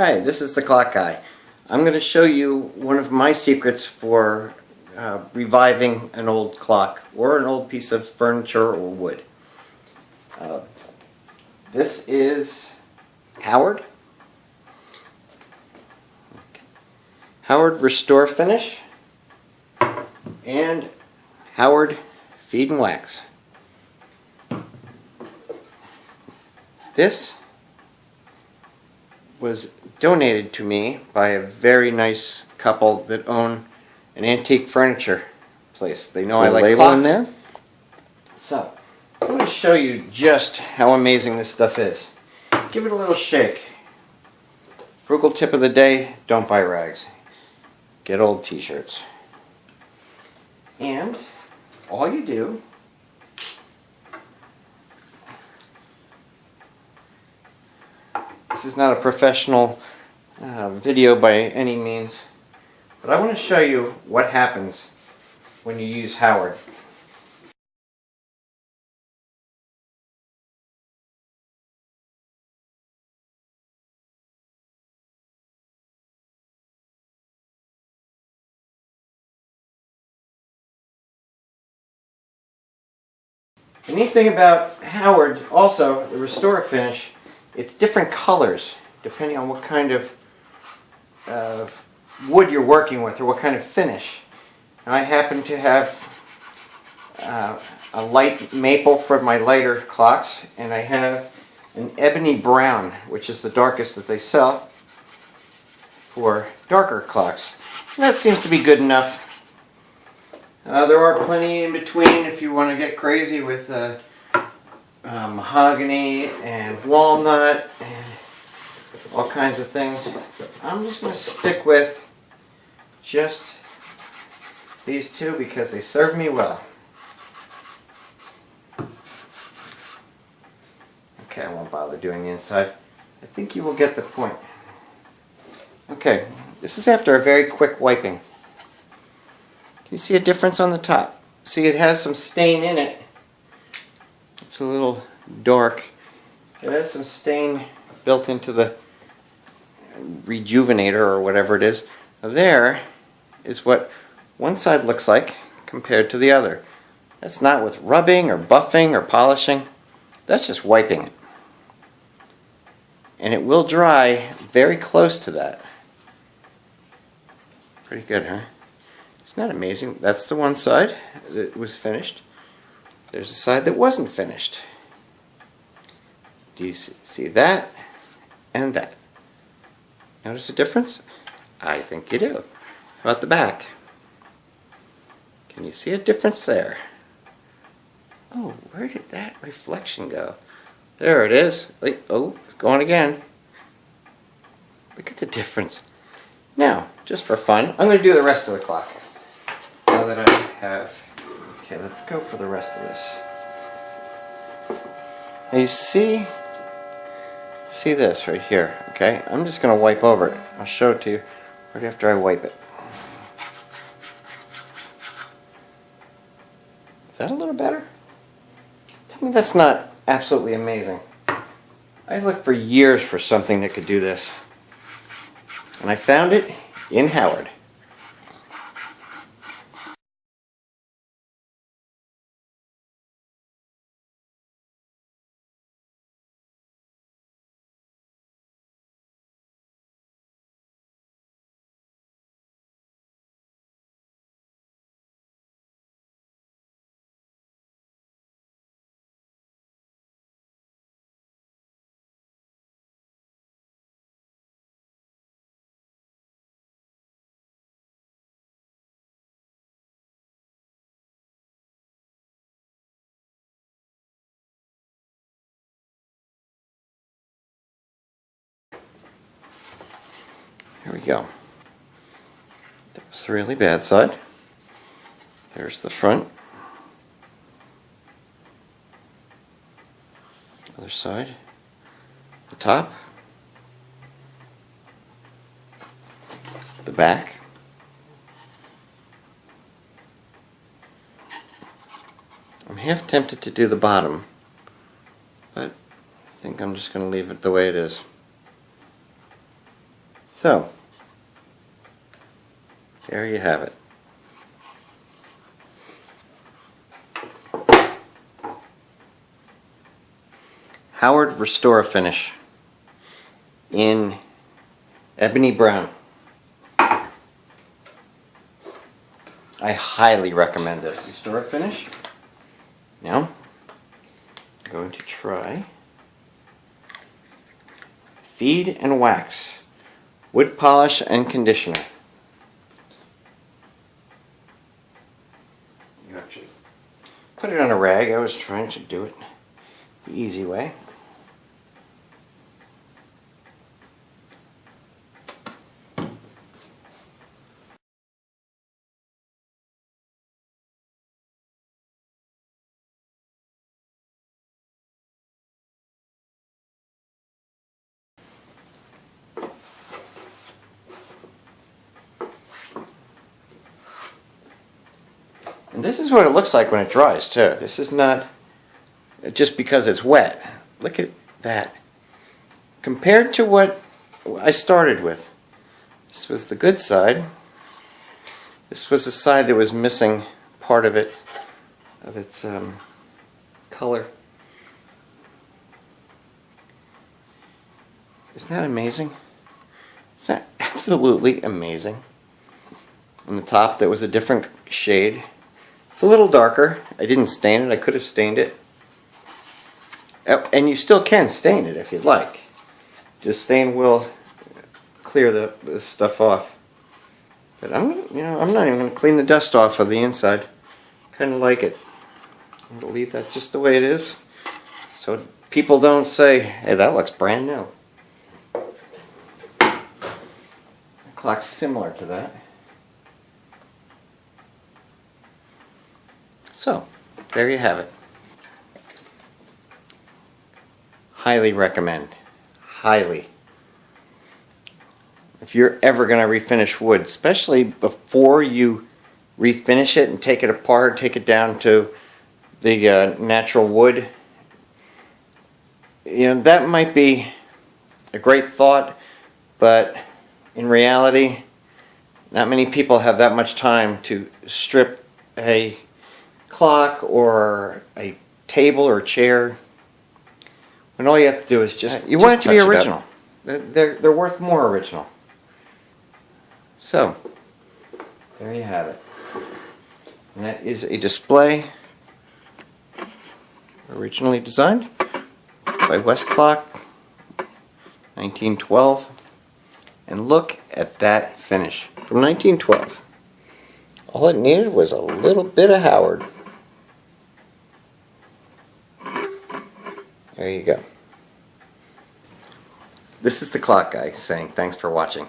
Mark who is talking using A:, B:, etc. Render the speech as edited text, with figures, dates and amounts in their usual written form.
A: Hi, this is the Clock Guy. I'm going to show you one of my secrets for reviving an old clock or an old piece of furniture or wood. This is Howard. Howard Restor-A-Finish and Howard Feed and Wax. This was donated to me by a very nice couple that own an antique furniture place. They know I like clocks. In there. So, I'm going to show you just how amazing this stuff is. Give it a little shake. Frugal tip of the day, don't buy rags. Get old t-shirts. And all you do this is not a professional video by any means, but I want to show you what happens when you use Howard. The neat thing about Howard, also the Restor-A-Finish, it's different colors depending on what kind of wood you're working with or what kind of finish. Now, I happen to have a light maple for my lighter clocks, and I have an ebony brown, which is the darkest that they sell for darker clocks. And that seems to be good enough. There are plenty in between if you want to get crazy with mahogany and walnut and all kinds of things. I'm just going to stick with just these two because they serve me well. Okay, I won't bother doing the inside. I think you will get the point. Okay, this is after a very quick wiping. Can you see a difference on the top? See, it has some stain in it. It's a little dark. It has some stain built into the rejuvenator or whatever it is. Now there is what one side looks like compared to the other. That's not with rubbing or buffing or polishing. That's just wiping it. And it will dry very close to that. Pretty good, huh? It's not amazing. That's the one side that was finished. There's a side that wasn't finished. Do you see that and that? Notice the difference? I think you do. How about the back? Can you see a difference there? Oh, where did that reflection go? There it is. Wait, oh, it's going again. Look at the difference. Now, just for fun, I'm going to do the rest of the clock. Now that I have... Okay, let's go for the rest of this. Now you see this right here, okay? I'm just going to wipe over it. I'll show it to you right after I wipe it. Is that a little better? Tell me that's not absolutely amazing. I looked for years for something that could do this. And I found it in Howard. Here we go. That was the really bad side. There's the front. Other side. The top. The back. I'm half tempted to do the bottom, but I think I'm just going to leave it the way it is. So, there you have it. Howard Restor-A-Finish in ebony brown. I highly recommend this. Restor-A-Finish. Now, I'm going to try Feed and Wax Wood Polish and Conditioner. You actually put it on a rag. I was trying to do it the easy way. And this is what it looks like when it dries too. This is not just because it's wet. Look at that. Compared to what I started with, this was the good side. This was the side that was missing part of its color. Isn't that amazing? Isn't that absolutely amazing? On the top there was a different shade. It's a little darker. I didn't stain it. I could have stained it. And you still can stain it if you'd like. Just stain will clear the stuff off. But I'm not even going to clean the dust off of the inside. Kind of like it. I'm going to leave that just the way it is, so people don't say, "Hey, that looks brand new." The clock's similar to that. So, there you have it. Highly recommend. Highly. If you're ever going to refinish wood, especially before you refinish it and take it apart, take it down to the natural wood, that might be a great thought, but in reality, not many people have that much time to strip a clock or a table or chair, when all you have to do is just you want it to be original. They're worth more original. So there you have it. And that is a display originally designed by West Clock, 1912. And look at that finish from 1912. All it needed was a little bit of Howard. There you go. This is the clock guy saying thanks for watching.